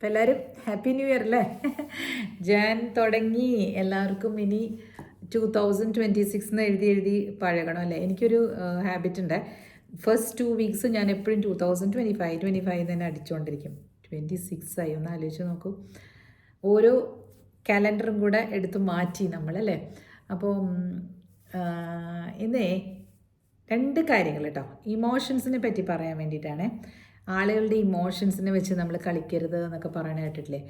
അപ്പം എല്ലാവരും happy new year അല്ലേ? ജാൻ തുടങ്ങി. എല്ലാവർക്കും ഇനി 2026 എന്ന് എഴുതി പഴകണം അല്ലേ? എനിക്കൊരു ഹാബിറ്റ് ഉണ്ട്. ഫസ്റ്റ് 2 വീക്സ് ഞാൻ എപ്പോഴും 2025 തന്നെ അടിച്ചുകൊണ്ടിരിക്കും. 26 ആയി, ഒന്ന് ആലോചിച്ച് നോക്കൂ. ഓരോ കാലണ്ടറും കൂടെ എടുത്ത് മാറ്റി നമ്മളല്ലേ. അപ്പോൾ ഇന്നേ 2 കാര്യങ്ങൾ കേട്ടോ, ഇമോഷൻസിനെ പറ്റി പറയാൻ വേണ്ടിയിട്ടാണ്. ആളുകളുടെ ഇമോഷൻസിനെ വെച്ച് നമ്മൾ കളിക്കരുത് എന്നൊക്കെ പറയാൻ കേട്ടിട്ടില്ലേ?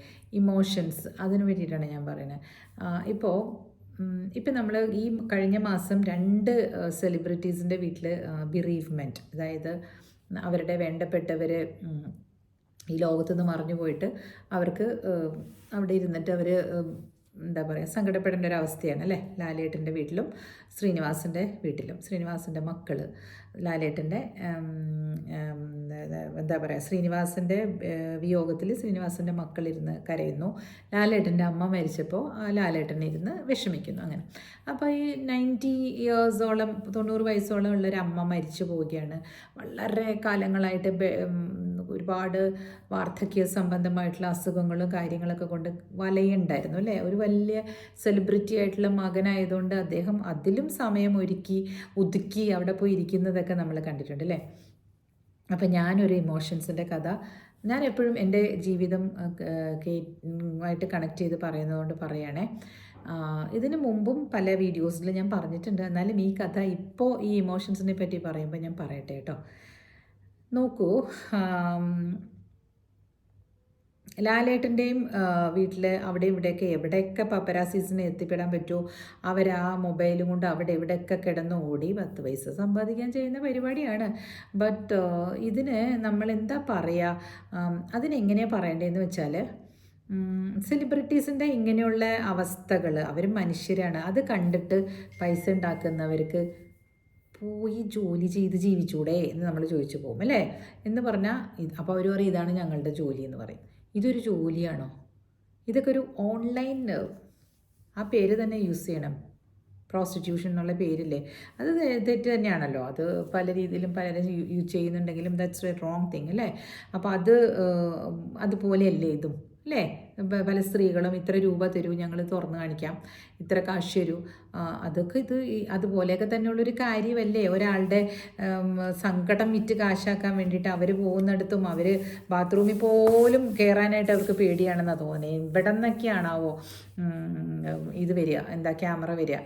ഇമോഷൻസ്, അതിന് വേണ്ടിയിട്ടാണ് ഞാൻ പറയുന്നത്. ഇപ്പോൾ നമ്മൾ ഈ കഴിഞ്ഞ മാസം 2 സെലിബ്രിറ്റീസിൻ്റെ വീട്ടിൽ ബിറീവ്മെൻറ്റ്, അതായത് അവരുടെ വേണ്ടപ്പെട്ടവർ ഈ ലോകത്തുനിന്ന് മറഞ്ഞു പോയിട്ട് അവർക്ക് അവിടെ ഇരുന്നിട്ട് അവർ എന്താ പറയുക, സങ്കടപ്പെടേണ്ട ഒരു അവസ്ഥയാണ് അല്ലേ? ലാലേട്ടൻ്റെ വീട്ടിലും ശ്രീനിവാസൻ്റെ വീട്ടിലും, ശ്രീനിവാസൻ്റെ മക്കൾ, ലാലേട്ടൻ്റെ എന്താ പറയുക, ശ്രീനിവാസൻ്റെ വിയോഗത്തിൽ ശ്രീനിവാസൻ്റെ മക്കളിരുന്ന് കരയുന്നു. ലാലേട്ടൻ്റെ അമ്മ മരിച്ചപ്പോൾ ലാലേട്ടൻ ഇരുന്ന് വിഷമിക്കുന്നു. അങ്ങനെ അപ്പോൾ ഈ 90 ഇയേഴ്സോളം 90 വയസ്സോളം ഉള്ളൊരു അമ്മ മരിച്ചു പോവുകയാണ്. വളരെ കാലങ്ങളായിട്ട് ഒരുപാട് വാർദ്ധക്യ സംബന്ധമായിട്ടുള്ള അസുഖങ്ങളും കാര്യങ്ങളൊക്കെ കൊണ്ട് വലയുണ്ടായിരുന്നു അല്ലേ? ഒരു വലിയ സെലിബ്രിറ്റി ആയിട്ടുള്ള മകനായതുകൊണ്ട് അദ്ദേഹം അതിലും സമയം ഒതുക്കി അവിടെ പോയി ഇരിക്കുന്നതൊക്കെ നമ്മൾ കണ്ടിട്ടുണ്ട് അല്ലേ? അപ്പം ഞാനൊരു ഇമോഷൻസിൻ്റെ കഥ ഞാൻ എപ്പോഴും എൻ്റെ ജീവിതം ആയിട്ട് കണക്ട് ചെയ്ത് പറയുന്നതുകൊണ്ട് പറയുകയാണേ. ഇതിനു മുമ്പും പല വീഡിയോസിൽ ഞാൻ പറഞ്ഞിട്ടുണ്ട്, എന്നാലും ഈ കഥ ഇപ്പോൾ ഈ ഇമോഷൻസിനെ പറ്റി പറയുമ്പോൾ ഞാൻ പറയട്ടെ കേട്ടോ. നോക്കൂ, ലാലേട്ടൻ്റെയും വീട്ടിൽ അവിടെ ഇവിടെയൊക്കെ എവിടെയൊക്കെ പപ്പരാസീസിന് എത്തിപ്പെടാൻ പറ്റുമോ അവർ ആ മൊബൈലും കൊണ്ട് അവിടെ എവിടെയൊക്കെ കിടന്ന് ഓടി 10 പൈസ സമ്പാദിക്കാൻ ചെയ്യുന്ന പരിപാടിയാണ്. ബട്ട് ഇതിന് നമ്മൾ എന്താ പറയുക, അതിനെങ്ങനെയാണ് പറയേണ്ടതെന്ന് വെച്ചാൽ, സെലിബ്രിറ്റീസിൻ്റെ ഇങ്ങനെയുള്ള അവസ്ഥകൾ, അവർ മനുഷ്യരാണ്, അത് കണ്ടിട്ട് പൈസ ഉണ്ടാക്കുന്നവർക്ക് പോയി ജോലി ചെയ്ത് ജീവിച്ചൂടെ എന്ന് നമ്മൾ ചോദിച്ചു പോകും അല്ലേ? എന്ന് പറഞ്ഞാൽ അപ്പോൾ അവർ പറയും ഇതാണ് ഞങ്ങളുടെ ജോലി എന്ന് പറയും. ഇതൊരു ജോലിയാണോ? ഇതൊക്കെ ഒരു ഓൺലൈൻ, ആ പേര് തന്നെ യൂസ് ചെയ്യണം, പ്രോസ്റ്റിറ്റ്യൂഷൻ എന്നുള്ള പേരില്ലേ, അത് തെറ്റ് തന്നെയാണല്ലോ. അത് പല രീതിയിലും പലരും യൂസ് ചെയ്യുന്നുണ്ടെങ്കിലും ദാറ്റ്സ് എ റോങ് തിങ് അല്ലേ? അപ്പോൾ അതുപോലെയല്ലേ ഇതും അല്ലേ? പല സ്ത്രീകളും ഇത്ര രൂപ തരൂ, ഞങ്ങൾ തുറന്നു കാണിക്കാം, ഇത്ര കാശ് തരൂ, അതൊക്കെ അതുപോലെയൊക്കെ തന്നെയുള്ളൊരു കാര്യമല്ലേ? ഒരാളുടെ സങ്കടം വിറ്റ് കാശാക്കാൻ വേണ്ടിയിട്ട് അവർ പോകുന്നിടത്തും അവർ ബാത്റൂമിൽ പോലും കയറാനായിട്ട് അവർക്ക് പേടിയാണെന്നാണ് തോന്നുന്നത്. ഇവിടെ നിന്നൊക്കെയാണാവോ ഇത് വരിക, എന്താ ക്യാമറ വരിക.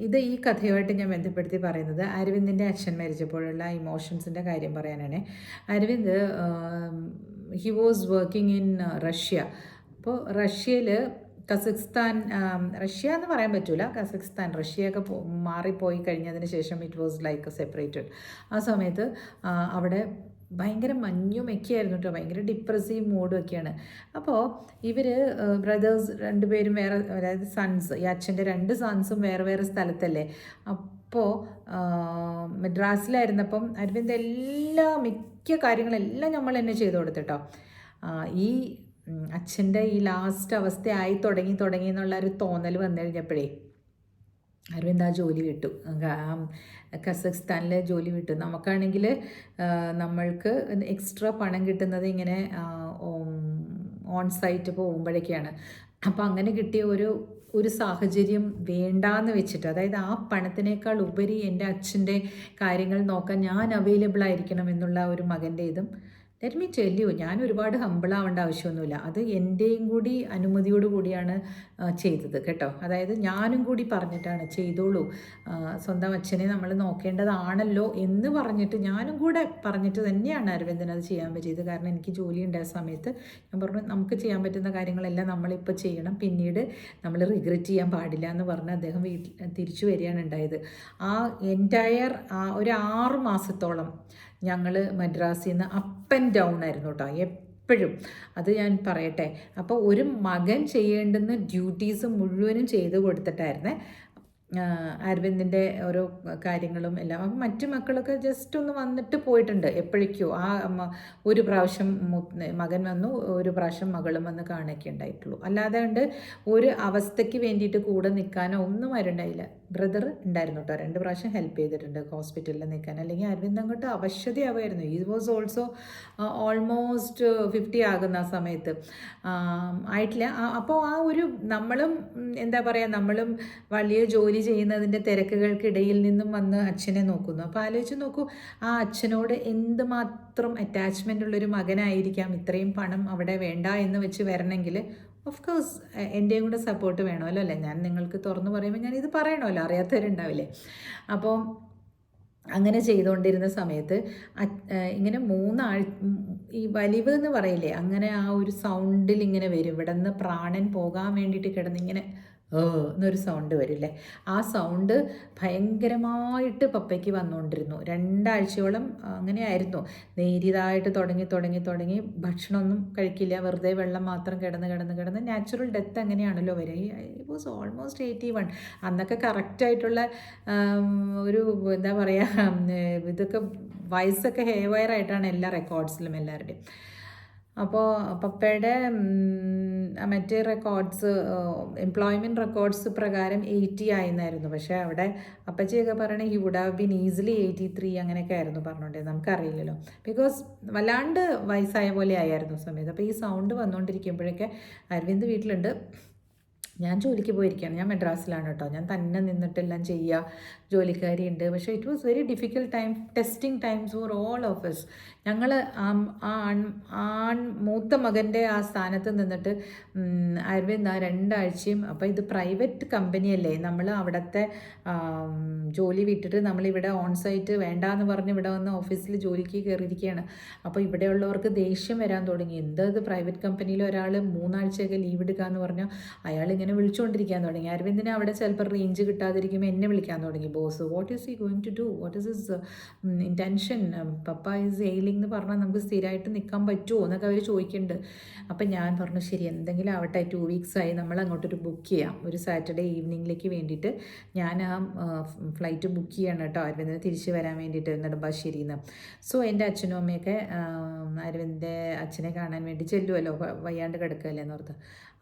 ഇത് ഈ കഥയുമായിട്ട് ഞാൻ ബന്ധപ്പെടുത്തി പറയുന്നത് അരവിന്ദിൻ്റെ അച്ഛൻ മരിച്ചപ്പോഴുള്ള ഇമോഷൻസിൻ്റെ കാര്യം പറയാനാണ്. Aravind he was working in Russia. അപ്പോൾ റഷ്യയിൽ റഷ്യ എന്ന് പറയാൻ പറ്റില്ല, റഷ്യയൊക്കെ മാറിപ്പോയി കഴിഞ്ഞതിന് ശേഷം ഇറ്റ് വാസ് ലൈക്ക് സെപ്പറേറ്റഡ്. ആ സമയത്ത് അവിടെ ഭയങ്കര മഞ്ഞുമൊക്കെ ആയിരുന്നു കേട്ടോ, ഭയങ്കര ഡിപ്രസീവ് മൂഡും ഒക്കെയാണ്. അപ്പോൾ ഇവർ ബ്രദേഴ്സ് 2 പേരും വേറെ, അതായത് സൺസ്, ഈ അച്ഛൻ്റെ 2 സൺസും വേറെ വേറെ സ്ഥലത്തല്ലേ. അപ്പോൾ മദ്രാസിലായിരുന്നപ്പം അരവിന്ദ് മിക്ക കാര്യങ്ങളെല്ലാം നമ്മൾ തന്നെ ചെയ്തു കൊടുത്തിട്ടോ. ഈ അച്ഛൻ്റെ ഈ ലാസ്റ്റ് അവസ്ഥയായി തുടങ്ങി എന്നുള്ള ഒരു തോന്നൽ വന്നു കഴിഞ്ഞപ്പോഴേ അരവിന്ദ് ആ ജോലി വിട്ടു, കസഖ്സ്ഥാനിലെ ജോലി വിട്ടു. നമുക്കാണെങ്കിൽ നമ്മൾക്ക് എക്സ്ട്രാ പണം കിട്ടുന്നത് ഇങ്ങനെ ഓൺ സൈറ്റ് പോകുമ്പോഴൊക്കെയാണ്. അപ്പോൾ അങ്ങനെ കിട്ടിയ ഒരു സാഹചര്യം വേണ്ടാന്ന് വെച്ചിട്ട്, അതായത് ആ പണത്തിനേക്കാൾ ഉപരി എൻ്റെ അച്ഛൻ്റെ കാര്യങ്ങൾ നോക്കാൻ ഞാൻ അവൈലബിൾ ആയിരിക്കണം എന്നുള്ള ഒരു മകൻ്റെ ഇതും. ലെറ്റ് മീ ടെൽ യു, ഞാൻ ഒരുപാട് ഹമ്പിളാവേണ്ട ആവശ്യമൊന്നുമില്ല. അത് എൻ്റെയും കൂടി അനുമതിയോട് കൂടിയാണ് ചെയ്തത് കേട്ടോ. അതായത് ഞാനും കൂടി പറഞ്ഞിട്ടാണ് ചെയ്തോളൂ, സ്വന്തം അച്ഛനെ നമ്മൾ നോക്കേണ്ടതാണല്ലോ എന്ന് പറഞ്ഞിട്ട് ഞാനും കൂടെ പറഞ്ഞിട്ട് തന്നെയാണ് അരവിന്ദൻ അത് ചെയ്യാൻ പറ്റിയത്. കാരണം എനിക്ക് ജോലി ഉണ്ടായ സമയത്ത് ഞാൻ പറഞ്ഞു നമുക്ക് ചെയ്യാൻ പറ്റുന്ന കാര്യങ്ങളെല്ലാം നമ്മളിപ്പോൾ ചെയ്യണം, പിന്നീട് നമ്മൾ റിഗ്രറ്റ് ചെയ്യാൻ പാടില്ല എന്ന് പറഞ്ഞ് അദ്ദേഹം തിരിച്ചു വരികയാണ് ഉണ്ടായത്. ആ എൻറ്റയർ ഒരു 6 മാസത്തോളം ഞങ്ങൾ മദ്രാസിൽ നിന്ന് അപ്പ് ആൻഡ് ഡൗൺ ആയിരുന്നു കേട്ടോ, എപ്പോഴും. അത് ഞാൻ പറയട്ടെ. അപ്പോൾ ഒരു മകൻ ചെയ്യേണ്ടുന്ന ഡ്യൂട്ടീസ് മുഴുവനും ചെയ്ത് കൊടുത്തിട്ടായിരുന്നേ. അരവിന്ദിൻ്റെ ഓരോ കാര്യങ്ങളും എല്ലാം. അപ്പം മറ്റു മക്കളൊക്കെ ജസ്റ്റ് ഒന്ന് വന്നിട്ട് പോയിട്ടുണ്ട് എപ്പോഴേക്കോ. ഒരു പ്രാവശ്യം മകൻ വന്നു, ഒരു പ്രാവശ്യം മകളും വന്ന് കാണുകയൊക്കെ ഉണ്ടായിട്ടുള്ളൂ. അല്ലാതെ കൊണ്ട് ഒരു അവസ്ഥയ്ക്ക് വേണ്ടിയിട്ട് കൂടെ നിൽക്കാനോ ഒന്നും ആരുണ്ടായില്ല. ബ്രദർ ഉണ്ടായിരുന്നു കേട്ടോ, 2 പ്രാവശ്യം ഹെൽപ്പ് ചെയ്തിട്ടുണ്ട് ഹോസ്പിറ്റലിൽ നിൽക്കാൻ. അല്ലെങ്കിൽ അരവിന്ദ് അങ്ങോട്ട് അവശതയാവുമായിരുന്നു. ഈ വാസ് ഓൾസോ ഓൾമോസ്റ്റ് 50 ആകുന്ന ആ സമയത്ത് ആയിട്ടില്ല. അപ്പോൾ ആ ഒരു നമ്മളും എന്താ പറയുക, നമ്മളും വലിയ ജോലി ചെയ്യുന്നതിൻ്റെ തിരക്കുകൾക്കിടയിൽ നിന്നും വന്ന് അച്ഛനെ നോക്കുന്നു. അപ്പോൾ ആലോചിച്ച് നോക്കൂ, ആ അച്ഛനോട് എന്തുമാത്രം അറ്റാച്ച്മെൻ്റ് ഉള്ളൊരു മകനായിരിക്കാം ഇത്രയും പണം അവിടെ വേണ്ട എന്ന് വെച്ച് വരണമെങ്കിൽ. ഓഫ് കോഴ്സ് എൻ്റെയും കൂടെ സപ്പോർട്ട് വേണമല്ലോ അല്ലേ. ഞാൻ നിങ്ങൾക്ക് തുറന്നു പറയുമ്പോൾ ഞാൻ ഇത് പറയണമല്ലോ, അറിയാത്തവരുണ്ടാവില്ലേ. അപ്പോൾ അങ്ങനെ ചെയ്തുകൊണ്ടിരുന്ന സമയത്ത് ഇങ്ങനെ ഈ വലിവ് എന്ന് പറയില്ലേ, അങ്ങനെ ആ ഒരു സൗണ്ടിൽ ഇങ്ങനെ വരും. ഇവിടെ നിന്ന് പ്രാണൻ പോകാൻ വേണ്ടിയിട്ട് കിടന്നിങ്ങനെ എന്നൊരു സൗണ്ട് വരില്ലേ. ആ സൗണ്ട് ഭയങ്കരമായിട്ട് പപ്പയ്ക്ക് വന്നുകൊണ്ടിരുന്നു. 2 ആഴ്ചയോളം അങ്ങനെയായിരുന്നു. നേരിയതായിട്ട് തുടങ്ങി ഭക്ഷണമൊന്നും കഴിക്കില്ല, വെറുതെ വെള്ളം മാത്രം കിടന്ന് നാച്ചുറൽ ഡെത്ത് അങ്ങനെയാണല്ലോ വരിക. It was almost 81. അന്നൊക്കെ കറക്റ്റായിട്ടുള്ള ഒരു എന്താ പറയുക, ഇതൊക്കെ വയസ്സൊക്കെ ഹെയർവയറായിട്ടാണ് എല്ലാ റെക്കോർഡ്സിലും എല്ലാവരുടെയും. അപ്പോൾ പപ്പയുടെ മറ്റേ റെക്കോർഡ്സ്, എംപ്ലോയ്മെൻറ്റ് റെക്കോർഡ്സ് പ്രകാരം 80 ആയിരുന്നായിരുന്നു. പക്ഷേ അവിടെ അപ്പച്ചിയൊക്കെ പറയണേ he would have been easily 83 അങ്ങനെയൊക്കെ ആയിരുന്നു പറഞ്ഞോണ്ടേ. നമുക്കറിയില്ലല്ലോ, ബിക്കോസ് വല്ലാണ്ട് വയസ്സായ പോലെ ആയിരുന്നു സമയത്ത്. അപ്പോൾ ഈ സൗണ്ട് വന്നുകൊണ്ടിരിക്കുമ്പോഴൊക്കെ അരവിന്ദ് വീട്ടിലുണ്ട്, ഞാൻ ജോലിക്ക് പോയിരിക്കുകയാണ്. ഞാൻ മദ്രാസിലാണ് കേട്ടോ. ഞാൻ തന്നെ നിന്നിട്ടെല്ലാം ചെയ്യുക, ജോലിക്കാരിയുണ്ട്. പക്ഷേ it was very difficult time, testing times for all of us. ഞങ്ങൾ മൂത്ത മകൻ്റെ ആ സ്ഥാനത്ത് നിന്നിട്ട് അരവിന്ദ് 2 ആഴ്ചയും. അപ്പോൾ ഇത് പ്രൈവറ്റ് കമ്പനിയല്ലേ, നമ്മൾ അവിടുത്തെ ജോലി വിട്ടിട്ട് നമ്മളിവിടെ ഓൺ സൈറ്റ് വേണ്ടാന്ന് പറഞ്ഞ് ഇവിടെ വന്ന് ഓഫീസിൽ ജോലിക്ക് കയറിയിരിക്കുകയാണ്. അപ്പോൾ ഇവിടെയുള്ളവർക്ക് ദേഷ്യം വരാൻ തുടങ്ങി. ഇത് പ്രൈവറ്റ് കമ്പനിയിൽ ഒരാൾ 3 ആഴ്ചയൊക്കെ ലീവ് എടുക്കാമെന്ന് പറഞ്ഞാൽ അയാൾ ഇങ്ങനെ വിളിച്ചുകൊണ്ടിരിക്കാൻ തുടങ്ങി. അരവിന്ദിന് അവിടെ ചിലപ്പോൾ റേഞ്ച് കിട്ടാതിരിക്കുമ്പോൾ എന്നെ വിളിക്കാൻ തുടങ്ങി. Boss, what is he going to do, what is his intention, papa is ailing എന്ന് പറഞ്ഞാൽ നമുക്ക് സ്ഥിരമായിട്ട് നിൽക്കാൻ പറ്റുമോ എന്നൊക്കെ അവർ ചോദിക്കുന്നുണ്ട്. അപ്പം ഞാൻ പറഞ്ഞു ശരി എന്തെങ്കിലും ആവട്ടെ, 2 വീക്സായി, നമ്മൾ അങ്ങോട്ടൊരു ബുക്ക് ചെയ്യാം. ഒരു സാറ്റർഡേ ഈവനിങ്ങിലേക്ക് വേണ്ടിയിട്ട് ഞാൻ ആ ഫ്ലൈറ്റ് ബുക്ക് ചെയ്യണം കേട്ടോ, അരവിന്ദിന് തിരിച്ച് വരാൻ വേണ്ടിയിട്ട് നെടുമ്പാശ്ശേരിയിൽ നിന്ന്. സോ എൻ്റെ അച്ഛനും അമ്മയൊക്കെ അരവിന്ദിൻ്റെ അച്ഛനെ കാണാൻ വേണ്ടി ചെല്ലുമല്ലോ, വയ്യാണ്ട് കിടക്കുകയല്ലേ എന്നോർത്ത്.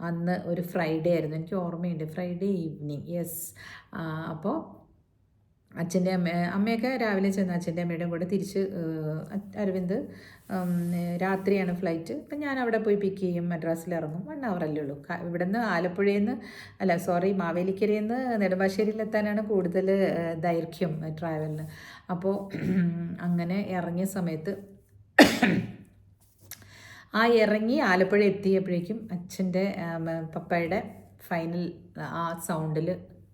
അന്ന് ഒരു ഫ്രൈഡേ ആയിരുന്നു, എനിക്ക് ഓർമ്മയുണ്ട്, ഫ്രൈഡേ ഈവനിങ്. യെസ്. അപ്പോൾ അച്ഛൻ്റെ അമ്മയൊക്കെ രാവിലെ ചെന്ന് അച്ഛൻ്റെ അമ്മയുടെയും കൂടെ തിരിച്ച് അരവിന്ദ് രാത്രിയാണ് ഫ്ലൈറ്റ്. അപ്പം ഞാൻ അവിടെ പോയി പിക്ക് ചെയ്യും, മദ്രാസിൽ ഇറങ്ങും. 1 hour ഉള്ളൂ. ഇവിടെ നിന്ന് മാവേലിക്കരയിൽ നിന്ന് നെടുമ്പാശ്ശേരിയിലെത്താനാണ് കൂടുതൽ ദൈർഘ്യം ട്രാവലിന്. അപ്പോൾ അങ്ങനെ ഇറങ്ങിയ സമയത്ത് ഇറങ്ങി ആലപ്പുഴ എത്തിയപ്പോഴേക്കും അച്ഛൻ്റെ പപ്പയുടെ ഫൈനൽ ആ സൗണ്ടിൽ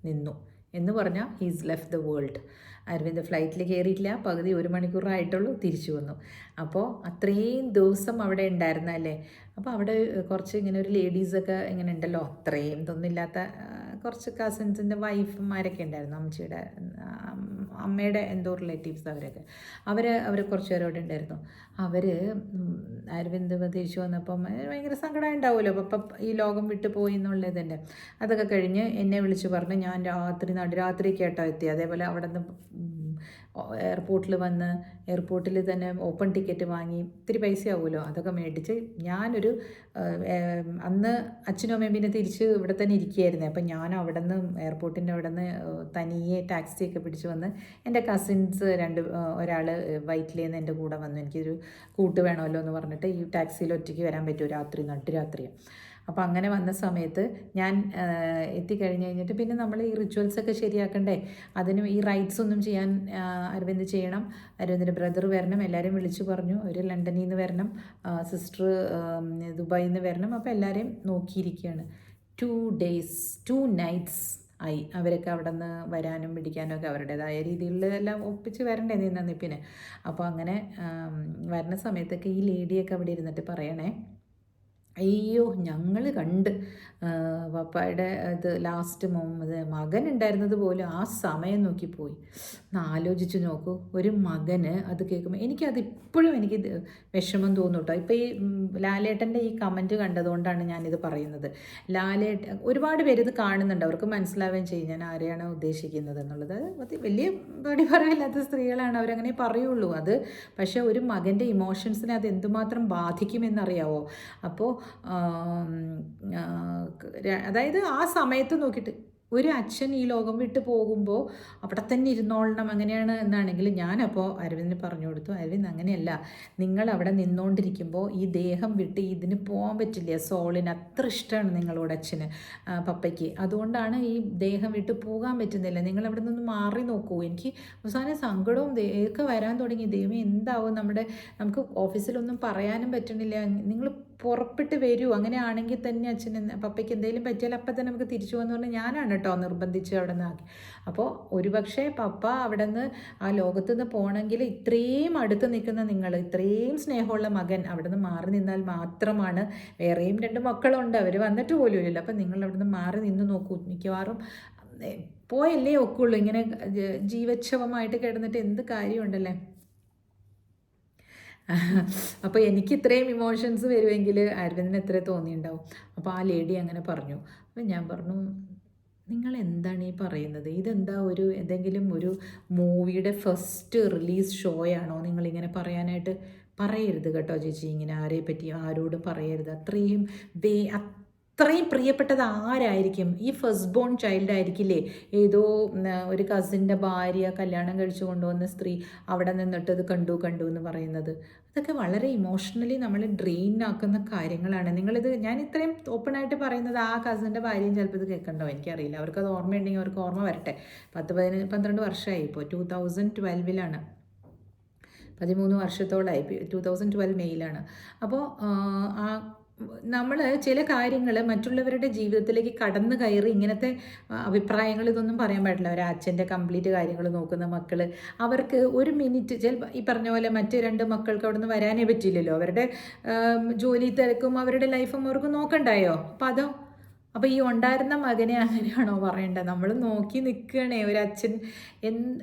നിന്നു എന്ന് പറഞ്ഞാൽ he's left the world. Aravind ഫ്ലൈറ്റിൽ കയറിയിട്ടില്ല, പകുതി 1 മണിക്കൂറായിട്ടുള്ളൂ, തിരിച്ചു വന്നു. അപ്പോൾ അത്രയും ദിവസം അവിടെ ഉണ്ടായിരുന്നല്ലേ. അപ്പോൾ അവിടെ കുറച്ച് ഇങ്ങനെ ഒരു ലേഡീസൊക്കെ ഇങ്ങനെ ഉണ്ടല്ലോ, അത്രയും ഇതൊന്നുമില്ലാത്ത കുറച്ച് കസിൻസിൻ്റെ വൈഫുമാരൊക്കെ ഉണ്ടായിരുന്നു, അമ്മച്ചിയുടെ അമ്മയുടെ എന്തോ റിലേറ്റീവ്സ്. അവർ കുറച്ച് പേര് അവിടെ ഉണ്ടായിരുന്നു. അവർ അരവിന്ദ് തിരിച്ചു വന്നപ്പം ഭയങ്കര സങ്കടം ഉണ്ടാവുമല്ലോ, അപ്പം ഈ ലോകം വിട്ടു പോയി എന്നുള്ളതിൻ്റെ. അതൊക്കെ കഴിഞ്ഞ് എന്നെ വിളിച്ച് പറഞ്ഞ് ഞാൻ നടുരാത്രി കേട്ടോ എത്തി. അതേപോലെ അവിടെ നിന്ന് എയർപോർട്ടിൽ വന്ന് എയർപോർട്ടിൽ തന്നെ ഓപ്പൺ ടിക്കറ്റ് വാങ്ങി, ഇത്തിരി പൈസ ആവുമല്ലോ, അതൊക്കെ മേടിച്ച് ഞാനൊരു അന്ന് അച്ഛനും അമ്മയും പിന്നെ തിരിച്ച് ഇവിടെ തന്നെ ഇരിക്കുകയായിരുന്നേ. അപ്പം ഞാൻ അവിടെ നിന്ന് എയർപോർട്ടിൻ്റെ അവിടെ നിന്ന് തനിയെ ടാക്സിയൊക്കെ പിടിച്ച് വന്ന് എൻ്റെ കസിൻസ് ഒരാൾ വൈറ്റിലിൽ നിന്ന് എൻ്റെ കൂടെ വന്നു. എനിക്കൊരു കൂട്ട് വേണമല്ലോ എന്ന് പറഞ്ഞിട്ട് ഈ ടാക്സിയിൽ ഒറ്റയ്ക്ക് വരാൻ പറ്റുമോ നട്ടുരാത്രി. അപ്പോൾ അങ്ങനെ വന്ന സമയത്ത് ഞാൻ എത്തിക്കഴിഞ്ഞ് കഴിഞ്ഞിട്ട് പിന്നെ നമ്മൾ ഈ റിച്വൽസൊക്കെ ശരിയാക്കണ്ടേ, അതിന് ഈ റൈറ്റ്സ് ഒന്നും ചെയ്യാൻ അരവിന്ദ് ചെയ്യണം. അരവിന്ദിൻ്റെ ബ്രദർ വരണം, എല്ലാവരെയും വിളിച്ചു പറഞ്ഞു. അവർ ലണ്ടനിൽ നിന്ന് വരണം, സിസ്റ്റർ ദുബായിൽ നിന്ന് വരണം. അപ്പോൾ എല്ലാവരെയും നോക്കിയിരിക്കുകയാണ്. 2 days 2 nights ആയി അവരൊക്കെ അവിടെ നിന്ന് വരാനും പിടിക്കാനും ഒക്കെ അവരുടേതായ രീതിയിൽ എല്ലാം ഒപ്പിച്ച് വരണ്ടേ നിന്നിപ്പിന്. അപ്പോൾ അങ്ങനെ വരുന്ന സമയത്തൊക്കെ ഈ ലേഡിയൊക്കെ അവിടെ ഇരുന്നിട്ട് പറയണേ, അയ്യോ ഞങ്ങൾ കണ്ട് പപ്പായുടെ ഇത് ലാസ്റ്റ് മകൻ ഉണ്ടായിരുന്നത് പോലും ആ സമയം നോക്കി പോയി. ഒന്ന് ആലോചിച്ച് നോക്കൂ, ഒരു മകന് അത് കേൾക്കുമ്പോൾ എനിക്കത് ഇപ്പോഴും എനിക്ക് വിഷമം തോന്നും കേട്ടോ. ഇപ്പോൾ ഈ ലാലേട്ടൻ്റെ ഈ കമൻറ്റ് കണ്ടതുകൊണ്ടാണ് ഞാനിത് പറയുന്നത്. ഒരുപാട് പേര് ഇത് കാണുന്നുണ്ട്, അവർക്ക് മനസ്സിലാവുകയും ചെയ്യും ഞാൻ ആരെയാണ് ഉദ്ദേശിക്കുന്നത് എന്നുള്ളത്. അത് വലിയ പടി പറയില്ലാത്ത സ്ത്രീകളാണ്, അവരങ്ങനെ പറയുള്ളൂ അത്. പക്ഷേ ഒരു മകൻ്റെ ഇമോഷൻസിനെ അത് എന്തുമാത്രം ബാധിക്കുമെന്നറിയാവോ? അപ്പോൾ അതായത് ആ സമയത്ത് നോക്കിയിട്ട് ഒരു അച്ഛൻ ഈ ലോകം വിട്ട് പോകുമ്പോൾ അവിടെ തന്നെ ഇരുന്നോളണം അങ്ങനെയാണ് എന്നാണെങ്കിൽ ഞാനപ്പോൾ അരവിന്ദിന് പറഞ്ഞു കൊടുത്തു, അരവിന്ദ് അങ്ങനെയല്ല, നിങ്ങൾ അവിടെ നിന്നുകൊണ്ടിരിക്കുമ്പോൾ ഈ ദേഹം വിട്ട് ഇതിന് പോകാൻ പറ്റില്ല. സോളിന് അത്ര ഇഷ്ടമാണ് നിങ്ങളോട് അച്ഛന്, പപ്പയ്ക്ക്. അതുകൊണ്ടാണ് ഈ ദേഹം വിട്ട് പോകാൻ പറ്റുന്നില്ല. നിങ്ങൾ അവിടെ നിന്ന് മാറി നോക്കൂ. എനിക്ക് അവസാനം സങ്കടവും ഒക്കെ വരാൻ തുടങ്ങി. ദൈവം എന്താവും, നമുക്ക് ഓഫീസിലൊന്നും പറയാനും പറ്റണില്ല. നിങ്ങൾ പുറപ്പെട്ട് വരൂ, അങ്ങനെയാണെങ്കിൽ തന്നെ അച്ഛന് പപ്പയ്ക്ക് എന്തെങ്കിലും പറ്റിയാൽ അപ്പം തന്നെ നമുക്ക് തിരിച്ചു പോകുമെന്ന് പറഞ്ഞാൽ ഞാനാണ് കേട്ടോ നിർബന്ധിച്ച് അവിടെ നിന്ന് ആക്കി. അപ്പോൾ ഒരുപക്ഷെ പപ്പ അവിടെ നിന്ന് ആ ലോകത്ത് നിന്ന് പോകണമെങ്കിൽ ഇത്രയും അടുത്ത് നിൽക്കുന്ന നിങ്ങൾ, ഇത്രയും സ്നേഹമുള്ള മകൻ അവിടെ നിന്ന് മാറി നിന്നാൽ മാത്രമാണ്. വേറെയും 2 മക്കളുണ്ട്, അവർ വന്നിട്ട് പോലും ഇല്ലല്ലോ. അപ്പം നിങ്ങൾ അവിടെ നിന്ന് മാറി നിന്ന് നോക്കൂ. മിക്കവാറും പോയല്ലേ ഒക്കുള്ളൂ. ഇങ്ങനെ ജീവച്ഛവമായിട്ട് കിടന്നിട്ട് എന്ത് കാര്യമുണ്ടല്ലേ. അപ്പോൾ എനിക്ക് ഇത്രയും ഇമോഷൻസ് വരുമെങ്കിൽ അരവിന്ദിന് എത്ര തോന്നിയിട്ടുണ്ടാവും. അപ്പോൾ ആ ലേഡി അങ്ങനെ പറഞ്ഞു. അപ്പോൾ ഞാൻ പറഞ്ഞു, നിങ്ങൾ എന്താണ് ഈ പറയുന്നത്? ഇതെന്താ ഏതെങ്കിലും ഒരു മൂവിയുടെ ഫസ്റ്റ് റിലീസ് ഷോയാണോ നിങ്ങളിങ്ങനെ പറയാനായിട്ട്? പറയരുത് കേട്ടോ ചേച്ചി, ഇങ്ങനെ ആരെ പറ്റിയും ആരോടും പറയരുത്. അത്രയും പ്രിയപ്പെട്ടത് ആരായിരിക്കും? ഈ ഫസ്റ്റ് ബോൺ ചൈൽഡ് ആയിരിക്കില്ലേ? ഏതോ ഒരു കസിൻ്റെ ഭാര്യ കല്യാണം കഴിച്ചു കൊണ്ടുവന്ന സ്ത്രീ അവിടെ നിന്നിട്ട് ഇത് കണ്ടു എന്ന് പറയുന്നത്. അതൊക്കെ വളരെ ഇമോഷണലി നമ്മൾ ഡ്രെയിൻ ആക്കുന്ന കാര്യങ്ങളാണ്. ഞാൻ ഇത്രയും ഓപ്പണായിട്ട് പറയുന്നത് ആ കസിൻ്റെ ഭാര്യയും ചിലപ്പോൾ ഇത് കേൾക്കണ്ടോ എനിക്കറിയില്ല. അവർക്കത് ഓർമ്മയുണ്ടെങ്കിൽ അവർക്ക് ഓർമ്മ വരട്ടെ. 10-12 വർഷമായി. ഇപ്പോൾ 2012 13 വർഷത്തോളമായി. 2012 മെയ്യിലാണ്. അപ്പോൾ നമ്മൾ ചില കാര്യങ്ങൾ മറ്റുള്ളവരുടെ ജീവിതത്തിലേക്ക് കടന്നു കയറി ഇങ്ങനത്തെ അഭിപ്രായങ്ങൾ ഇതൊന്നും പറയാൻ പാടില്ല. ഒരു അച്ഛൻ്റെ കംപ്ലീറ്റ് കാര്യങ്ങൾ നോക്കുന്ന മക്കൾ, അവർക്ക് ഒരു മിനിറ്റ് ചിലപ്പോൾ ഈ പറഞ്ഞ പോലെ മറ്റ് 2 മക്കൾക്ക് അവിടെ നിന്ന് വരാനേ പറ്റില്ലല്ലോ. അവരുടെ ജോലി തിരക്കും അവരുടെ ലൈഫും അവർക്ക് നോക്കണ്ടായോ? അപ്പോൾ ഈ ഉണ്ടായിരുന്ന മകനെ അങ്ങനെയാണോ പറയേണ്ടത്? നമ്മൾ നോക്കി നിൽക്കുകയാണേ. ഒരു അച്ഛൻ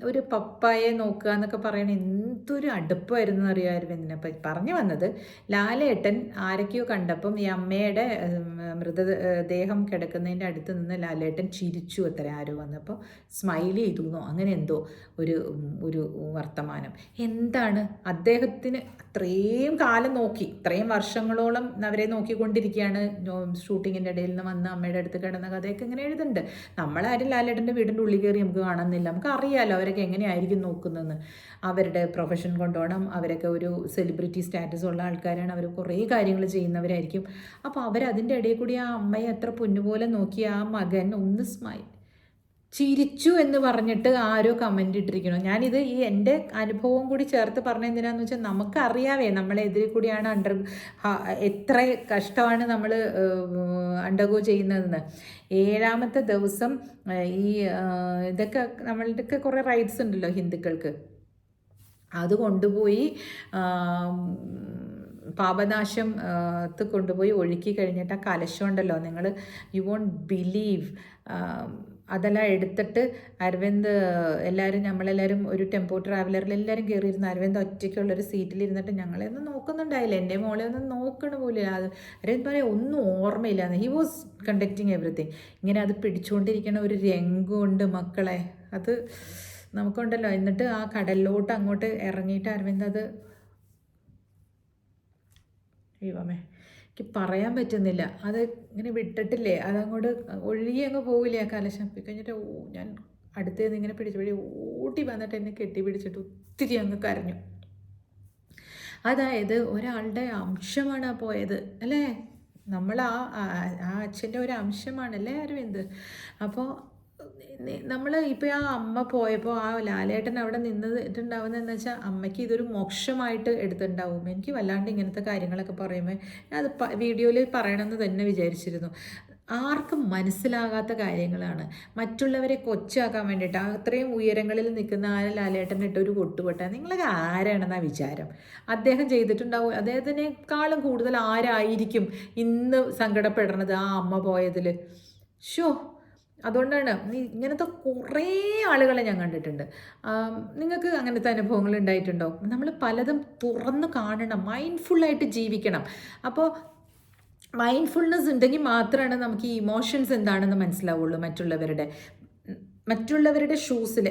ഒരു പപ്പായെ നോക്കുക എന്നൊക്കെ പറയണേ എന്തൊരു അടുപ്പമായിരുന്നു അറിയാമായിരുന്നു. എന്തിനപ്പം പറഞ്ഞു വന്നത്, ലാലേട്ടൻ ആരൊക്കെയോ കണ്ടപ്പം ഈ അമ്മയുടെ മൃതദേഹം കിടക്കുന്നതിൻ്റെ അടുത്ത് നിന്ന് ലാലേട്ടൻ ചിരിച്ചു അത്ര ആരോ വന്നപ്പോൾ സ്മൈൽ ചെയ്തു എന്നോ അങ്ങനെ എന്തോ ഒരു വർത്തമാനം. എന്താണ് അദ്ദേഹത്തിന് അത്രയും കാലം നോക്കി, ഇത്രയും വർഷങ്ങളോളം അവരെ നോക്കിക്കൊണ്ടിരിക്കുകയാണ്. ഷൂട്ടിങ്ങിൻ്റെ ഇടയിൽ നിന്ന് വന്ന് അമ്മയുടെ അടുത്ത് കിടന്ന കഥയൊക്കെ ഇങ്ങനെ എഴുതുന്നുണ്ട്. നമ്മളാരും ലാലേട്ടൻ്റെ വീടിൻ്റെ ഉള്ളിൽ കയറി നമുക്ക് കാണുന്നില്ല. നമുക്ക് അറിയാമല്ലോ അവരൊക്കെ എങ്ങനെയായിരിക്കും നോക്കുന്നതെന്ന്. അവരുടെ പ്രൊഫഷൻ കൊണ്ടുപോകണം, അവരൊക്കെ ഒരു സെലിബ്രിറ്റി സ്റ്റാറ്റസ് ഉള്ള ആൾക്കാരാണ്, അവർ കുറേ കാര്യങ്ങൾ ചെയ്യുന്നവരായിരിക്കും. അപ്പോൾ അവരതിൻ്റെ ഇടയിൽ കൂടി ആ അമ്മയെ അത്ര പൊന്നുപോലെ നോക്കി ആ മകൻ ഒന്ന് ചിരിച്ചു എന്ന് പറഞ്ഞിട്ട് ആരോ കമൻ്റ് ഇട്ടിരിക്കണം. ഞാനിത് എൻ്റെ അനുഭവം കൂടി ചേർത്ത് പറഞ്ഞ എന്തിനാന്ന് വെച്ചാൽ നമുക്കറിയാവേ നമ്മളെതിരെ കൂടിയാണ് എത്ര കഷ്ടമാണ് നമ്മൾ അണ്ടർഗോ ചെയ്യുന്നതെന്ന്. 7ാമത്തെ ദിവസം ഈ ഇതൊക്കെ നമ്മളുടെയൊക്കെ കുറേ റൈറ്റ്സ് ഉണ്ടല്ലോ ഹിന്ദുക്കൾക്ക്, അത് കൊണ്ടുപോയി പാപനാശം കൊണ്ടുപോയി ഒഴുക്കി കഴിഞ്ഞിട്ട് ആ കലശം ഉണ്ടല്ലോ, യു വോണ്ട് ബിലീവ്, അതെല്ലാം എടുത്തിട്ട് അരവിന്ദ് നമ്മളെല്ലാവരും ഒരു ടെമ്പോ ട്രാവലറിൽ എല്ലാവരും കയറിയിരുന്നു. അരവിന്ദ് ഒറ്റയ്ക്കുള്ളൊരു സീറ്റിലിരുന്നിട്ട് ഞങ്ങളെ ഒന്നും നോക്കുന്നുണ്ടായില്ല, എൻ്റെ മോളെ ഒന്നും നോക്കണ പോലും. അത് അരവിന്ദ് പറയാം ഒന്നും ഓർമ്മയില്ല. He was conducting everything. ഇങ്ങനെ അത് പിടിച്ചുകൊണ്ടിരിക്കണ ഒരു രംഗമുണ്ട് മക്കളെ, അത് നമുക്കുണ്ടല്ലോ. എന്നിട്ട് ആ കടലിലോട്ട് അങ്ങോട്ട് ഇറങ്ങിയിട്ട് അരവിന്ദ് അത് ദൈവമേ എനിക്ക് പറയാൻ പറ്റുന്നില്ല. അത് ഇങ്ങനെ വിട്ടിട്ടില്ലേ, അതങ്ങോട്ട് ഒഴുകി അങ്ങ് പോവില്ലേ ആ കലശം. കഴിഞ്ഞിട്ട് ഞാൻ അടുത്തേന്ന് ഇങ്ങനെ പിടിച്ച് ഓടി വന്നിട്ട് എന്നെ കെട്ടിപ്പിടിച്ചിട്ട് ഒത്തിരി അങ്ങ് കരഞ്ഞു. അതായത് ഒരാളുടെ അംശമാണ് പോയത് അല്ലേ, നമ്മൾ ആ അച്ഛൻ്റെ ഒരു അംശമാണല്ലേ അരവിന്ദ്. അപ്പോൾ നമ്മൾ ഇപ്പോൾ ആ അമ്മ പോയപ്പോൾ ആ ലാലേട്ടൻ അവിടെ നിന്നിട്ടുണ്ടാവുന്നതെന്ന് വെച്ചാൽ അമ്മയ്ക്ക് ഇതൊരു മോക്ഷമായിട്ട് എടുത്തിട്ടുണ്ടാവും. എനിക്ക് വല്ലാണ്ട് ഇങ്ങനത്തെ കാര്യങ്ങളൊക്കെ പറയുമ്പോൾ അത് വീഡിയോയിൽ പറയണമെന്ന് തന്നെ വിചാരിച്ചിരുന്നു. ആർക്കും മനസ്സിലാകാത്ത കാര്യങ്ങളാണ്. മറ്റുള്ളവരെ കൊച്ചാക്കാൻ വേണ്ടിയിട്ട് അത്രയും ഉയരങ്ങളിൽ നിൽക്കുന്ന ആ ലാലേട്ടനിട്ട് ഒരു കൊട്ടുകൊട്ടാൻ നിങ്ങളൊക്കെ ആരാണെന്നാ വിചാരം? അദ്ദേഹം ചെയ്തിട്ടുണ്ടാവും. അദ്ദേഹത്തിനേക്കാളും കൂടുതൽ ആരായിരിക്കും ഇന്ന് സങ്കടപ്പെടുന്നത് ആ അമ്മ പോയതിൽ? ഷോ അതുകൊണ്ടാണ് ഇങ്ങനത്തെ കുറേ ആളുകളെ ഞാൻ കണ്ടിട്ടുണ്ട്. നിങ്ങൾക്ക് അങ്ങനത്തെ അനുഭവങ്ങൾ ഉണ്ടായിട്ടുണ്ടോ? നമ്മൾ പലതും തുറന്ന് കാണണം, മൈൻഡ്ഫുള്ളായിട്ട് ജീവിക്കണം. അപ്പോൾ മൈൻഡ്ഫുൾനെസ് ഉണ്ടെങ്കിൽ മാത്രമാണ് നമുക്ക് ഈ ഇമോഷൻസ് എന്താണെന്ന് മനസ്സിലാവുള്ളൂ. മറ്റുള്ളവരുടെ ഷൂസിൽ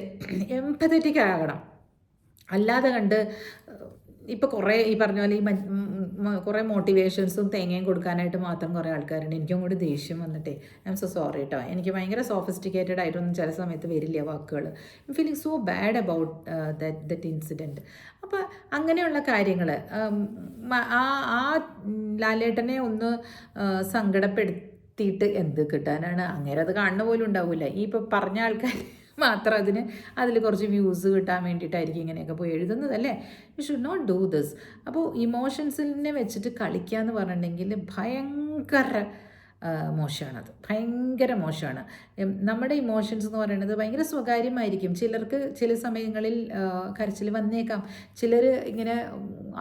എംപതറ്റിക് ആകണം. അല്ലാതെ കണ്ട് ഇപ്പോൾ കുറേ ഈ പറഞ്ഞ പോലെ കുറേ മോട്ടിവേഷൻസും തേങ്ങയും കൊടുക്കാനായിട്ട് മാത്രം കുറേ ആൾക്കാരുണ്ട്. എനിക്കും കൂടി ദേഷ്യം വന്നിട്ടേ ഐ എം സോ സോറി കേട്ടോ. എനിക്ക് ഭയങ്കര സോഫിസ്റ്റിക്കേറ്റഡ് ആയിട്ടൊന്നും ചില സമയത്ത് വരില്ല വാക്കുകൾ. I feeling so bad about that incident. അപ്പോൾ അങ്ങനെയുള്ള കാര്യങ്ങൾ ആ ലാലേട്ടനെ ഒന്ന് സങ്കടപ്പെടുത്തിയിട്ട് എന്ത് കിട്ടാനാണ്? അങ്ങനെ അത് കാണുന്ന പോലും ഉണ്ടാവില്ല. ഈ ഇപ്പോൾ പറഞ്ഞ ആൾക്കാർ മാത്രം അതിൽ കുറച്ച് വ്യൂസ് കിട്ടാൻ വേണ്ടിയിട്ടായിരിക്കും ഇങ്ങനെയൊക്കെ പോയി എഴുതുന്നത് അല്ലേ? You should not do this. അപ്പോൾ ഇമോഷൻസിനെ വെച്ചിട്ട് കളിക്കുക എന്ന് പറഞ്ഞിട്ടുണ്ടെങ്കിൽ ഭയങ്കര മോശമാണത്, ഭയങ്കര മോശമാണ്. നമ്മുടെ ഇമോഷൻസ് എന്ന് പറയുന്നത് ഭയങ്കര സ്വകാര്യമായിരിക്കും. ചിലർക്ക് ചില സമയങ്ങളിൽ കരച്ചിൽ വന്നേക്കാം, ചിലർ ഇങ്ങനെ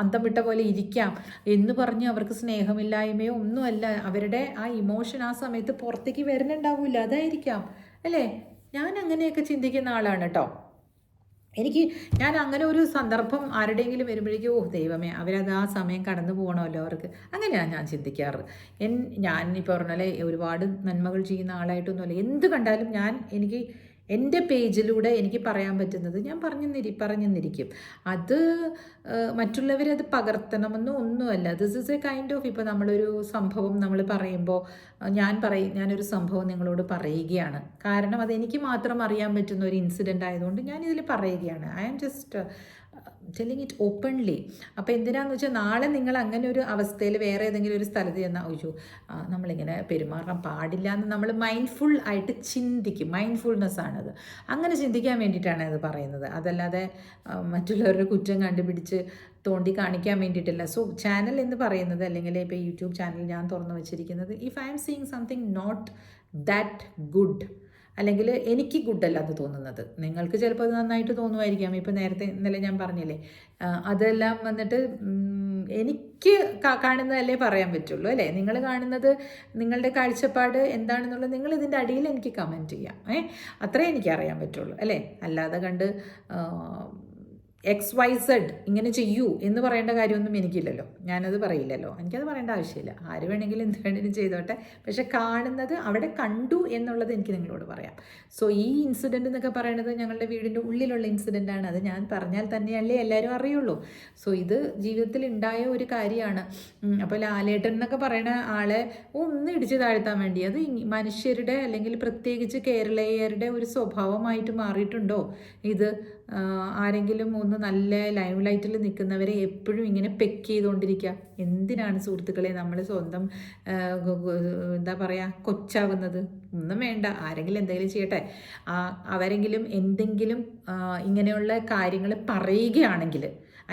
അന്തം വിട്ട പോലെ ഇരിക്കാം എന്ന് പറഞ്ഞ് അവർക്ക് സ്നേഹമില്ലായ്മയോ ഒന്നുമല്ല, അവരുടെ ആ ഇമോഷൻ ആ സമയത്ത് പുറത്തേക്ക് വരുന്നുണ്ടാവില്ല, അതായിരിക്കാം അല്ലേ? ഞാൻ അങ്ങനെയൊക്കെ ചിന്തിക്കുന്ന ആളാണ് കേട്ടോ. ഞാൻ അങ്ങനെ ഒരു സന്ദർഭം ആരുടെയെങ്കിലും വരുമ്പോഴേക്കും ഓ ദൈവമേ അവരത് ആ സമയം കടന്നു പോകണമല്ലോ അവർക്ക്, അങ്ങനെയാണ് ഞാൻ ചിന്തിക്കാറ്. ഞാൻ ഈ പറഞ്ഞാലേ ഒരുപാട് നന്മകൾ ചെയ്യുന്ന ആളായിട്ടൊന്നുമല്ല. എന്ത് കണ്ടാലും എനിക്ക് എൻ്റെ പേജിലൂടെ എനിക്ക് പറയാൻ പറ്റുന്നത് ഞാൻ പറഞ്ഞെന്നിരിക്കും. അത് മറ്റുള്ളവരത് പകർത്തണമെന്നോ ഒന്നുമല്ല. This is A kind of, ഇപ്പോൾ നമ്മളൊരു സംഭവം നമ്മൾ പറയുമ്പോൾ ഞാനൊരു സംഭവം നിങ്ങളോട് പറയുകയാണ്. കാരണം അതെനിക്ക് മാത്രം അറിയാൻ പറ്റുന്ന ഒരു ഇൻസിഡൻ്റ് ആയതുകൊണ്ട് ഞാനിതിൽ പറയുകയാണ്. I am just telling it openly. അപ്പോൾ എന്തിനാന്ന് വെച്ചാൽ നാളെ നിങ്ങൾ അങ്ങനെ ഒരു അവസ്ഥയിൽ വേറെ ഏതെങ്കിലും ഒരു സ്ഥലത്ത് ചെന്നാൽ ഒയ്യോ നമ്മളിങ്ങനെ പെരുമാറാൻ പാടില്ല എന്ന് നമ്മൾ മൈൻഡ്ഫുൾ ആയിട്ട് ചിന്തിക്കും. മൈൻഡ്ഫുൾനെസ് ആണത്. അങ്ങനെ ചിന്തിക്കാൻ വേണ്ടിയിട്ടാണ് അത് പറയുന്നത്. അതല്ലാതെ മറ്റുള്ളവരുടെ കുറ്റം കണ്ടുപിടിച്ച് തോണ്ടി കാണിക്കാൻ വേണ്ടിയിട്ടില്ല. സോ ചാനൽ എന്ന് പറയുന്നത്, അല്ലെങ്കിൽ ഇപ്പോൾ യൂട്യൂബ് ചാനൽ ഞാൻ തുറന്നു വെച്ചിരിക്കുന്നത്, if I am seeing something not that good, അല്ലെങ്കിൽ എനിക്ക് ഗുഡല്ലാന്ന് തോന്നുന്നത്, നിങ്ങൾക്ക് ചിലപ്പോൾ അത് നന്നായിട്ട് തോന്നുമായിരിക്കാം. ഇപ്പോൾ ഇന്നലെ ഞാൻ പറഞ്ഞില്ലേ, അതെല്ലാം വന്നിട്ട് എനിക്ക് കാണുന്നതല്ലേ പറയാൻ പറ്റുള്ളൂ അല്ലേ? നിങ്ങൾ കാണുന്നത്, നിങ്ങളുടെ കാഴ്ചപ്പാട് എന്താണെന്നുള്ളത് നിങ്ങൾ ഇതിൻ്റെ അടിയിൽ എനിക്ക് കമൻറ്റ് ചെയ്യാം. അത്രേ എനിക്കറിയാൻ പറ്റുള്ളൂ അല്ലേ? അല്ലാതെ കണ്ട് XYZ ഇങ്ങനെ ചെയ്യൂ എന്ന് പറയേണ്ട കാര്യമൊന്നും എനിക്കില്ലല്ലോ, ഞാനത് പറയില്ലല്ലോ, എനിക്കത് പറയേണ്ട ആവശ്യമില്ല. ആര് വേണമെങ്കിലും എന്ത് വേണമെങ്കിലും ചെയ്തോട്ടെ, പക്ഷെ കാണുന്നത് അവിടെ കണ്ടു എന്നുള്ളത് എനിക്ക് നിങ്ങളോട് പറയാം. സോ ഈ ഇൻസിഡൻറ്റ് എന്നൊക്കെ പറയുന്നത് ഞങ്ങളുടെ വീടിൻ്റെ ഉള്ളിലുള്ള ഇൻസിഡൻ്റാണ്. അത് ഞാൻ പറഞ്ഞാൽ തന്നെയല്ലേ എല്ലാവരും അറിയുള്ളൂ. സോ ഇത് ജീവിതത്തിൽ ഉണ്ടായ ഒരു കാര്യമാണ്. അപ്പോൾ ലാലേട്ടൻ എന്നൊക്കെ പറയുന്ന ആളെ ഒന്ന് ഇടിച്ച് താഴ്ത്താൻ വേണ്ടി, അത് മനുഷ്യരുടെ അല്ലെങ്കിൽ പ്രത്യേകിച്ച് കേരളീയരുടെ ഒരു സ്വഭാവമായിട്ട് മാറിയിട്ടുണ്ടോ ഇത്? ആരെങ്കിലും ഒന്ന് നല്ല ലൈവ് ലൈറ്റിൽ നിൽക്കുന്നവരെ എപ്പോഴും ഇങ്ങനെ പെക്ക് ചെയ്തുകൊണ്ടിരിക്കുക. എന്തിനാണ് സുഹൃത്തുക്കളെ നമ്മൾ സ്വന്തം എന്താ പറയുക കൊച്ചാവുന്നത്? ഒന്നും വേണ്ട. ആരെങ്കിലും എന്തെങ്കിലും ചെയ്യട്ടെ. അവരെങ്കിലും എന്തെങ്കിലും ഇങ്ങനെയുള്ള കാര്യങ്ങൾ പറയുകയാണെങ്കിൽ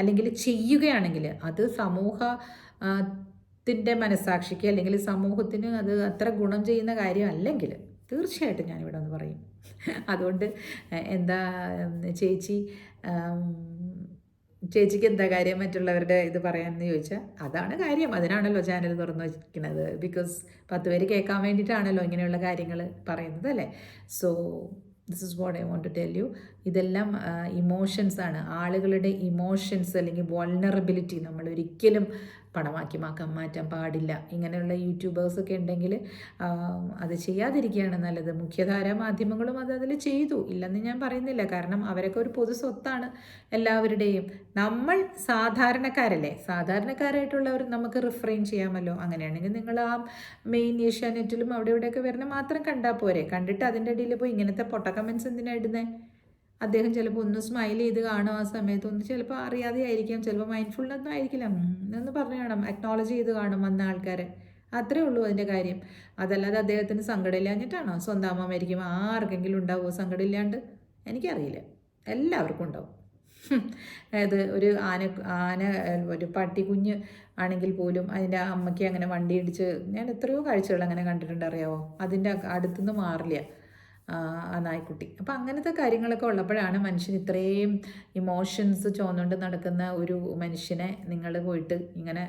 അല്ലെങ്കിൽ ചെയ്യുകയാണെങ്കിൽ അത് സമൂഹത്തിൻ്റെ മനസാക്ഷിക്ക് അല്ലെങ്കിൽ സമൂഹത്തിന് അത് അത്ര ഗുണം ചെയ്യുന്ന കാര്യമല്ലെങ്കിൽ തീർച്ചയായിട്ടും ഞാനിവിടെ ഒന്ന് പറയും. അതുകൊണ്ട് എന്താ ചേച്ചിക്ക് എന്താ കാര്യം മറ്റുള്ളവരുടെ ഇത് പറയാമെന്ന് ചോദിച്ചാൽ അതാണ് കാര്യം. അതിനാണല്ലോ ചാനൽ തുറന്നു വയ്ക്കുന്നത്. ബിക്കോസ് 10 പേര് കേൾക്കാൻ വേണ്ടിയിട്ടാണല്ലോ ഇങ്ങനെയുള്ള കാര്യങ്ങൾ പറയുന്നത് അല്ലേ? So this is what I want to tell you. ഇതെല്ലാം ഇമോഷൻസാണ്. ആളുകളുടെ ഇമോഷൻസ് അല്ലെങ്കിൽ വൾണറബിലിറ്റി നമ്മൾ ഒരിക്കലും പണമാക്കി മാറ്റാൻ പാടില്ല. ഇങ്ങനെയുള്ള യൂട്യൂബേഴ്സൊക്കെ ഉണ്ടെങ്കിൽ അത് ചെയ്യാതിരിക്കുകയാണ് നല്ലത്. മുഖ്യധാരാ മാധ്യമങ്ങളും അതിൽ ചെയ്തു, ഇല്ലെന്ന് ഞാൻ പറയുന്നില്ല. കാരണം അവരൊക്കെ ഒരു പൊതു സ്വത്താണ് എല്ലാവരുടെയും. നമ്മൾ സാധാരണക്കാരല്ലേ, സാധാരണക്കാരായിട്ടുള്ളവർ നമുക്ക് റിഫ്രെയിൻ ചെയ്യാമല്ലോ. അങ്ങനെയാണെങ്കിൽ നിങ്ങൾ ആ മെയിൻ ഏഷ്യാനെറ്റിലും അവിടെ ഇവിടെയൊക്കെ വരുന്ന മാത്രം കണ്ടാൽ പോരെ. കണ്ടിട്ട് അതിൻ്റെ ഇടയിൽ പോയി ഇങ്ങനത്തെ പൊട്ട കമൻസ് എന്തിനാണ് ഇടുന്നത്? അദ്ദേഹം ചിലപ്പോൾ ഒന്ന് സ്മൈൽ ചെയ്ത് കാണും ആ സമയത്ത്, ഒന്ന് ചിലപ്പോൾ അറിയാതെ ആയിരിക്കാം, ചിലപ്പോൾ മൈൻഡ്ഫുൾനെസ്സും ആയിരിക്കില്ല, എന്ന് പറഞ്ഞു കാണും, അക്നോളജ് ചെയ്ത് കാണും വന്ന ആൾക്കാരെ. അത്രേ ഉള്ളൂ അതിൻ്റെ കാര്യം. അതല്ലാതെ അദ്ദേഹത്തിന് സങ്കടമില്ലാഞ്ഞിട്ടാണോ? സ്വന്തം അമ്മ മരിക്കുമ്പോൾ ആർക്കെങ്കിലും ഉണ്ടാവുമോ സങ്കടമില്ലാണ്ട്? എനിക്കറിയില്ല, എല്ലാവർക്കും ഉണ്ടാവും. അതായത് ഒരു ആന ഒരു പട്ടിക്കുഞ്ഞ് ആണെങ്കിൽ പോലും അതിൻ്റെ അമ്മയ്ക്ക് അങ്ങനെ വണ്ടി ഇടിച്ച്, ഞാൻ എത്രയോ കാഴ്ചകൾ അങ്ങനെ കണ്ടിട്ടുണ്ട്, അറിയാമോ? അതിൻ്റെ അടുത്തുനിന്ന് മാറില്ല ആ നായ്ക്കുട്ടി. അപ്പം അങ്ങനത്തെ കാര്യങ്ങളൊക്കെ ഉള്ളപ്പോഴാണ് മനുഷ്യൻ ഇത്രയും ഇമോഷൻസ് ചോന്നുകൊണ്ട് നടക്കുന്ന ഒരു മനുഷ്യനെ നിങ്ങൾ പോയിട്ട് ഇങ്ങനെ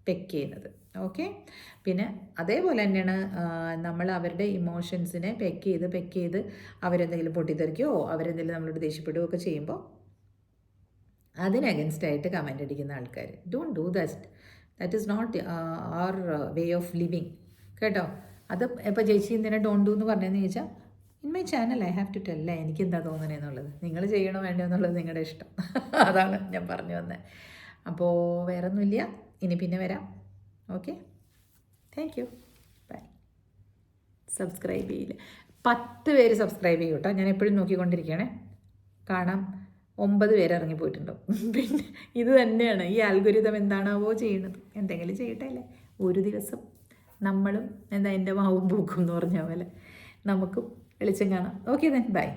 പെക്ക് ചെയ്യുന്നത്. ഓക്കെ. പിന്നെ അതേപോലെ തന്നെയാണ് നമ്മൾ അവരുടെ ഇമോഷൻസിനെ പെക്ക് ചെയ്ത് അവരെന്തെങ്കിലും പൊട്ടിത്തെറിക്കുകയോ അവരെന്തെങ്കിലും നമ്മളോട് ദേഷ്യപ്പെടുകയോ ഒക്കെ ചെയ്യുമ്പോൾ അതിന് അഗൻസ്റ്റായിട്ട് കമൻ്റ് അടിക്കുന്ന ആൾക്കാർ, don't do that is not our way of living, കേട്ടോ. അത് ഇപ്പോൾ ചേച്ചി എന്തിനാ ഡോണ്ട് ഡൂ എന്ന് പറഞ്ഞതെന്ന് ചോദിച്ചാൽ, in my channel I have to tell എനിക്കെന്താ തോന്നണേന്നുള്ളത്. നിങ്ങൾ ചെയ്യണോ വേണ്ടോ എന്നുള്ളത് നിങ്ങളുടെ ഇഷ്ടം. അതാണ് ഞാൻ പറഞ്ഞു വന്നത്. അപ്പോൾ വേറെ ഒന്നുമില്ല, ഇനി പിന്നെ വരാം. Okay, thank you, bye. Subscribe ചെയ്യില്ല, 10 പേര് സബ്സ്ക്രൈബ് ചെയ്യും കേട്ടോ. ഞാൻ എപ്പോഴും നോക്കിക്കൊണ്ടിരിക്കുകയാണേ. കാണാം 9 പേര് ഇറങ്ങിപ്പോയിട്ടുണ്ടാവും. പിന്നെ ഇത് തന്നെയാണ് ഈ ആൽഗോരിതം എന്താണാവോ ചെയ്യുന്നത്. എന്തെങ്കിലും ചെയ്യട്ടെ അല്ലേ. ഒരു ദിവസം നമ്മളും എന്താ എൻ്റെ മാവും പൂക്കും എന്ന് പറഞ്ഞ പോലെ നമുക്കും വെളിച്ചം കാണാം. Okay then, by.